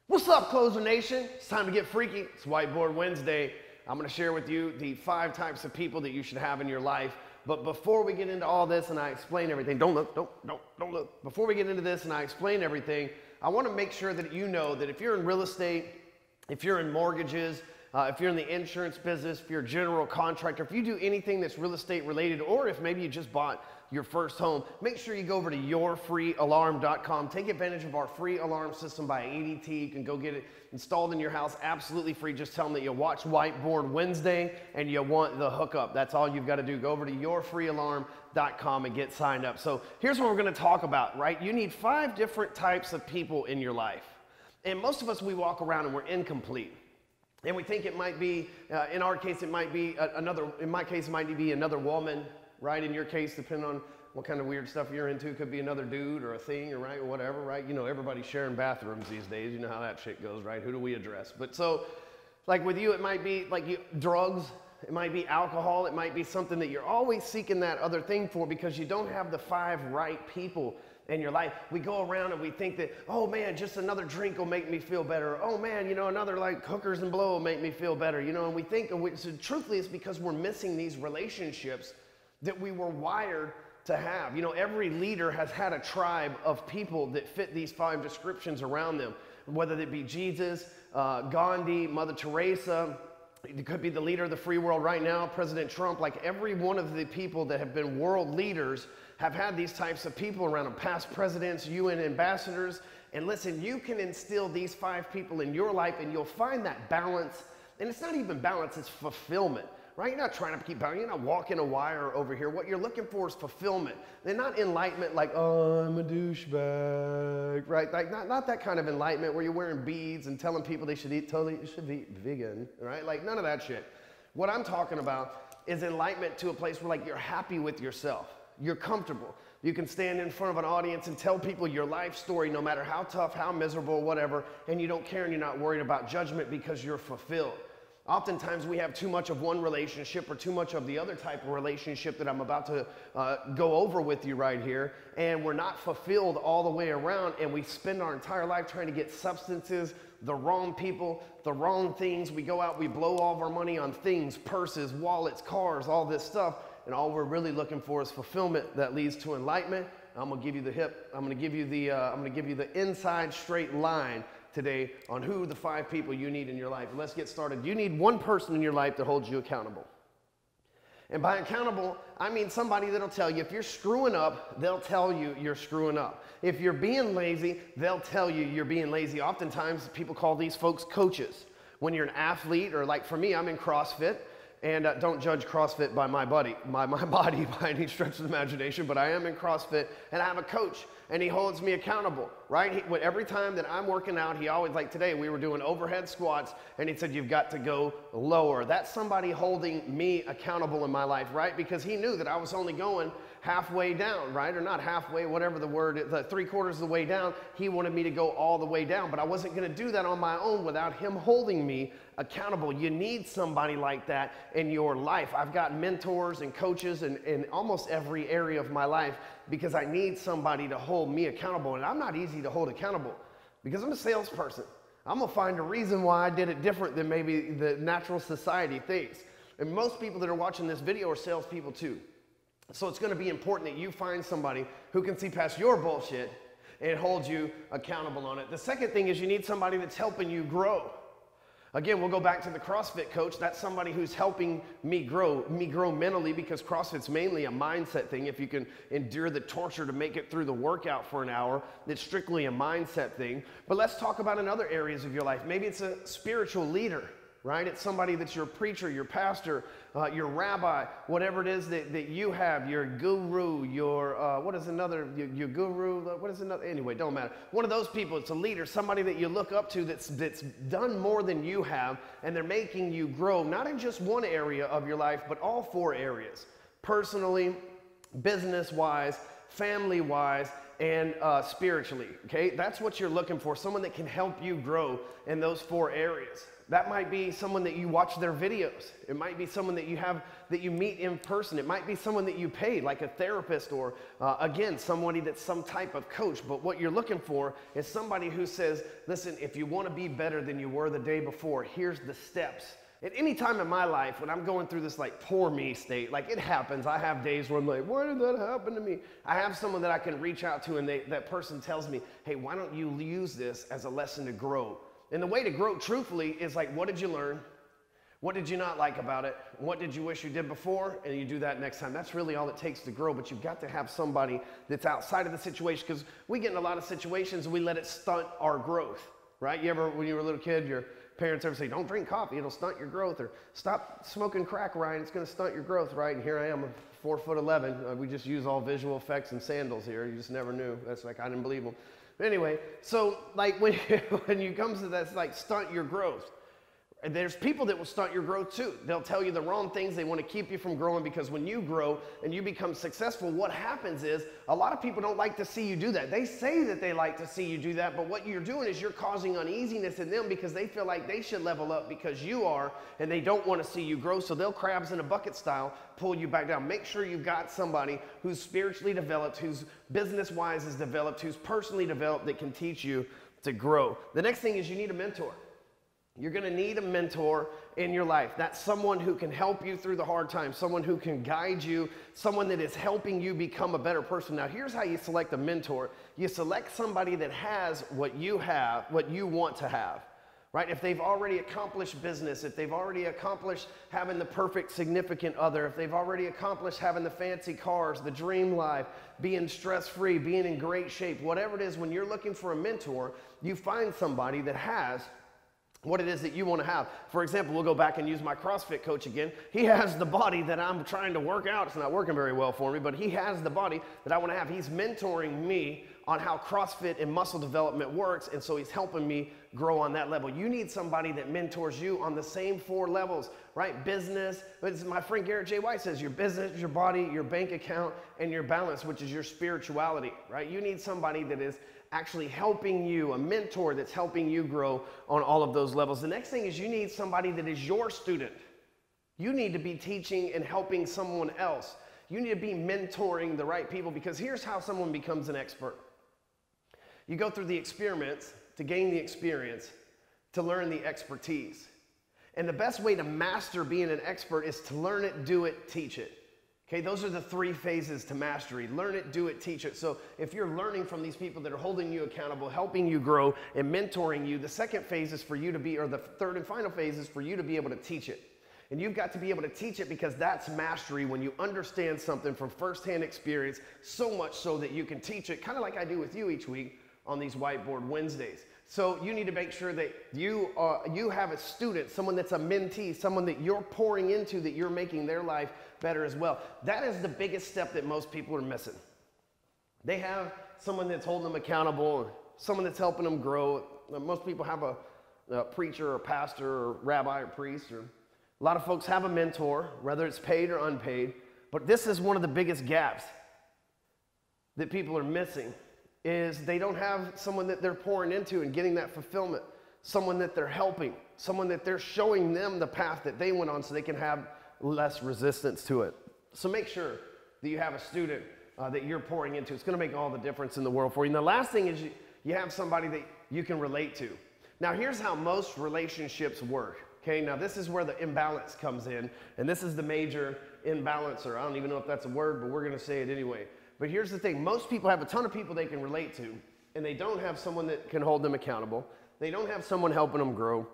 What's up, Closer Nation? It's time to get freaky. It's Whiteboard Wednesday. I'm going to share with you the 5 types of people that you should have in your life. But before we get into all this and I explain everything, don't look. Before we get into this and I explain everything, I want to make sure that you know that if you're in real estate, if you're in mortgages, if you're in the insurance business, if you're a general contractor, if you do anything that's real estate related, or if maybe you just bought your first home, make sure you go over to yourfreealarm.com. Take advantage of our free alarm system by ADT. You can go get it installed in your house absolutely free. Just tell them that you watch Whiteboard Wednesday and you want the hookup. That's all you've got to do. Go over to yourfreealarm.com and get signed up. So here's what we're going to talk about, right? You need 5 different types of people in your life. And most of us, we walk around and we're incomplete. And we think it might be, in our case, it might be in my case, it might be another woman, right? In your case, depending on what kind of weird stuff you're into, it could be another dude or a thing, or right, or whatever, right? You know, everybody's sharing bathrooms these days. You know how that shit goes, right? Who do we address? But so, like with you, it might be like drugs, it might be alcohol, it might be something that you're always seeking that other thing for because you don't have the 5 right people in your life. We go around and we think that, oh man, just another drink will make me feel better. Oh man, you know, another like hookers and blow will make me feel better. You know, and we think, so truthfully, it's because we're missing these relationships that we were wired to have. You know, every leader has had a tribe of people that fit these 5 descriptions around them, whether it be Jesus, Gandhi, Mother Teresa. It could be the leader of the free world right now, President Trump. Like every one of the people that have been world leaders have had these types of people around them, past presidents, UN ambassadors. And listen, you can instill these 5 people in your life and you'll find that balance. And it's not even balance, it's fulfillment, right? You're not trying to keep balance. You're not walking a wire over here. What you're looking for is fulfillment. They're not enlightenment like, oh, I'm a douchebag, right? Like not that kind of enlightenment where you're wearing beads and telling people they should eat vegan, right? Like none of that shit. What I'm talking about is enlightenment to a place where like you're happy with yourself. You're comfortable. You can stand in front of an audience and tell people your life story, no matter how tough, how miserable, whatever, and you don't care and you're not worried about judgment because you're fulfilled. Oftentimes we have too much of one relationship or too much of the other type of relationship that I'm about to go over with you right here, and we're not fulfilled all the way around, and we spend our entire life trying to get substances, the wrong people, the wrong things. We go out, we blow all of our money on things, purses, wallets, cars, all this stuff, and all we're really looking for is fulfillment that leads to enlightenment. I'm gonna give you the inside straight line today on who the 5 people you need in your life. And let's get started. You need one person in your life that holds you accountable. And by accountable, I mean somebody that'll tell you if you're screwing up, they'll tell you you're screwing up. If you're being lazy, they'll tell you you're being lazy. Oftentimes people call these folks coaches. When you're an athlete, or like for me, I'm in CrossFit. And don't judge CrossFit by my body by any stretch of the imagination, but I am in CrossFit and I have a coach and he holds me accountable, right? Every time that I'm working out, he always, like today, we were doing overhead squats and he said, you've got to go lower. That's somebody holding me accountable in my life, right? Because he knew that I was only going halfway down, right? Or not halfway, whatever the word is, 3/4 of the way down. He wanted me to go all the way down, but I wasn't going to do that on my own without him holding me accountable. You need somebody like that in your life. I've got mentors and coaches in almost every area of my life because I need somebody to hold me accountable. And I'm not easy to hold accountable because I'm a salesperson. I'm going to find a reason why I did it different than maybe the natural society thinks. And most people that are watching this video are salespeople too. So it's going to be important that you find somebody who can see past your bullshit and hold you accountable on it. The second thing is you need somebody that's helping you grow. Again, we'll go back to the CrossFit coach. That's somebody who's helping me grow mentally, because CrossFit's mainly a mindset thing. If you can endure the torture to make it through the workout for an hour, it's strictly a mindset thing. But let's talk about in other areas of your life. Maybe it's a spiritual leader, right? It's somebody that's your preacher, your pastor, your rabbi, whatever it is that you have, your guru, your guru, what is another? Anyway, don't matter. One of those people, it's a leader, somebody that you look up to that's done more than you have, and they're making you grow, not in just one area of your life, but all 4 areas. Personally, business-wise, family-wise, and spiritually, okay? That's what you're looking for, someone that can help you grow in those 4 areas. That might be someone that you watch their videos. It might be someone that you meet in person. It might be someone that you pay, like a therapist, or again, somebody that's some type of coach. But what you're looking for is somebody who says, listen, if you want to be better than you were the day before, here's the steps. At any time in my life, when I'm going through this like poor me state, like it happens, I have days where I'm like, why did that happen to me? I have someone that I can reach out to, and that person tells me, hey, why don't you use this as a lesson to grow? And the way to grow truthfully is like, what did you learn? What did you not like about it? What did you wish you did before? And you do that next time. That's really all it takes to grow, but you've got to have somebody that's outside of the situation, because we get in a lot of situations and we let it stunt our growth, right? You ever, when you were a little kid, your parents ever say, don't drink coffee, it'll stunt your growth, or stop smoking crack, Ryan, it's gonna stunt your growth, right? And here I am, 4'11". We just use all visual effects and sandals here. You just never knew. That's like, I didn't believe them. But anyway, so like when you come to that, like stunt your growth. And there's people that will stunt your growth too. They'll tell you the wrong things. They want to keep you from growing, because when you grow and you become successful, what happens is a lot of people don't like to see you do that. They say that they like to see you do that, but what you're doing is you're causing uneasiness in them, because they feel like they should level up because you are, and they don't want to see you grow. So they'll crabs in a bucket style pull you back down. Make sure you've got somebody who's spiritually developed, who's business-wise is developed, who's personally developed, that can teach you to grow. The next thing is you need a mentor. You're going to need a mentor in your life. That's someone who can help you through the hard times, someone who can guide you, someone that is helping you become a better person. Now, here's how you select a mentor. You select somebody that has what you have, what you want to have, right? If they've already accomplished business, if they've already accomplished having the perfect significant other, if they've already accomplished having the fancy cars, the dream life, being stress-free, being in great shape, whatever it is, when you're looking for a mentor, you find somebody that has what it is that you want to have. For example, we'll go back and use my CrossFit coach again. He has the body that I'm trying to work out. It's not working very well for me, but he has the body that I want to have. He's mentoring me on how CrossFit and muscle development works, and so he's helping me grow on that level. You need somebody that mentors you on the same 4 levels, right? Business, as my friend Garrett J. White says, your business, your body, your bank account, and your balance, which is your spirituality, right? You need somebody that is actually helping you, a mentor that's helping you grow on all of those levels. The next thing is you need somebody that is your student. You need to be teaching and helping someone else. You need to be mentoring the right people, because here's how someone becomes an expert. You go through the experiments to gain the experience, to learn the expertise. And the best way to master being an expert is to learn it, do it, teach it. Okay, those are the 3 phases to mastery. Learn it, do it, teach it. So if you're learning from these people that are holding you accountable, helping you grow, and mentoring you, the second phase is for you to be, or the third and final phase is for you to be able to teach it. And you've got to be able to teach it, because that's mastery, when you understand something from firsthand experience, so much so that you can teach it, kind of like I do with you each week on these Whiteboard Wednesdays. So you need to make sure that you have a student, someone that's a mentee, someone that you're pouring into, that you're making their life better as well. That is the biggest step that most people are missing. They have someone that's holding them accountable, or someone that's helping them grow. Most people have a preacher or pastor or rabbi or priest, or a lot of folks have a mentor, whether it's paid or unpaid. But this is one of the biggest gaps that people are missing, is they don't have someone that they're pouring into and getting that fulfillment, someone that they're helping, someone that they're showing them the path that they went on, so they can have less resistance to it. So make sure that you have a student that you're pouring into. It's going to make all the difference in the world for you. And the last thing is you have somebody that you can relate to. Now, here's how most relationships work. Okay, now this is where the imbalance comes in, and this is the major imbalancer. I don't even know if that's a word, but we're going to say it anyway. But here's the thing. Most people have a ton of people they can relate to, and they don't have someone that can hold them accountable. They don't have someone helping them grow.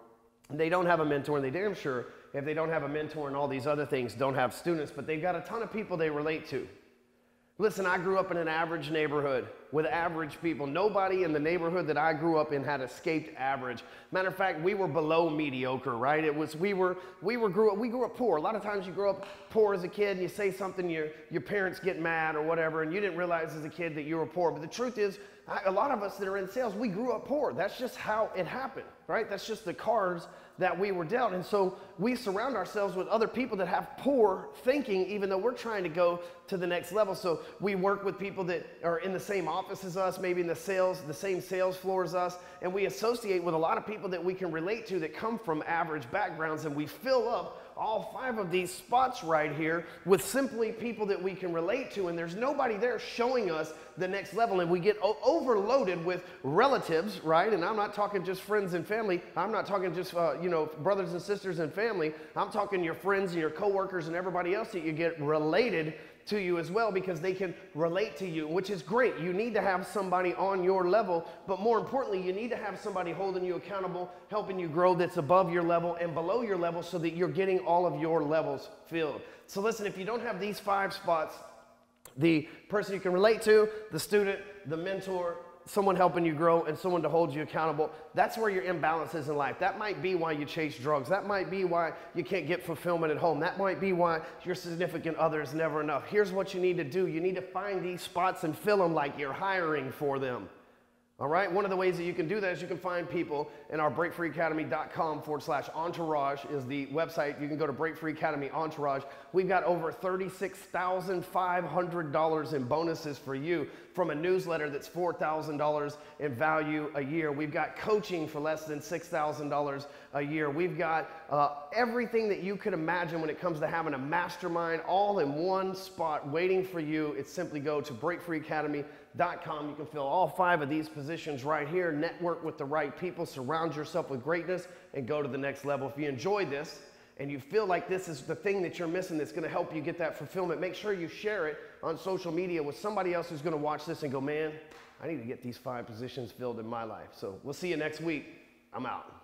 They don't have a mentor, and they damn sure, if they don't have a mentor and all these other things, don't have students, but they've got a ton of people they relate to. Listen, I grew up in an average neighborhood with average people. Nobody in the neighborhood that I grew up in had escaped average. Matter of fact, we were below mediocre, right? It was we grew up poor. A lot of times you grow up poor as a kid and you say something, your parents get mad or whatever, and you didn't realize as a kid that you were poor. But the truth is, a lot of us that are in sales, we grew up poor. That's just how it happened, right? That's just the cards that we were dealt. And so we surround ourselves with other people that have poor thinking, even though we're trying to go to the next level. So we work with people that are in the same office as us, maybe in the same sales floor as us, and we associate with a lot of people that we can relate to that come from average backgrounds, and we fill up all 5 of these spots right here with simply people that we can relate to, and there's nobody there showing us the next level, and we get overloaded with relatives, right? And I'm not talking just friends and family. I'm not talking just brothers and sisters and family. I'm talking your friends and your coworkers and everybody else that you get related to you as well, because they can relate to you, which is great. You need to have somebody on your level, but more importantly, you need to have somebody holding you accountable, helping you grow, that's above your level and below your level, so that you're getting all of your levels filled. So listen, if you don't have these 5 spots, the person you can relate to, the student, the mentor, someone helping you grow, and someone to hold you accountable, that's where your imbalance is in life. That might be why you chase drugs. That might be why you can't get fulfillment at home. That might be why your significant other is never enough. Here's what you need to do. You need to find these spots and fill them like you're hiring for them. All right, one of the ways that you can do that is you can find people in our breakfreeacademy.com/entourage is the website. You can go to Break Free Academy Entourage. We've got over $36,500 in bonuses for you from a newsletter that's $4,000 in value a year. We've got coaching for less than $6,000 a year. We've got everything that you could imagine when it comes to having a mastermind all in one spot waiting for you. It's simply go to breakfreeacademy.com. You can fill all 5 of these positions right here, network with the right people, surround yourself with greatness, and go to the next level. If you enjoy this and you feel like this is the thing that you're missing that's going to help you get that fulfillment, make sure you share it on social media with somebody else who's going to watch this and go, man, I need to get these 5 positions filled in my life. So we'll see you next week. I'm out.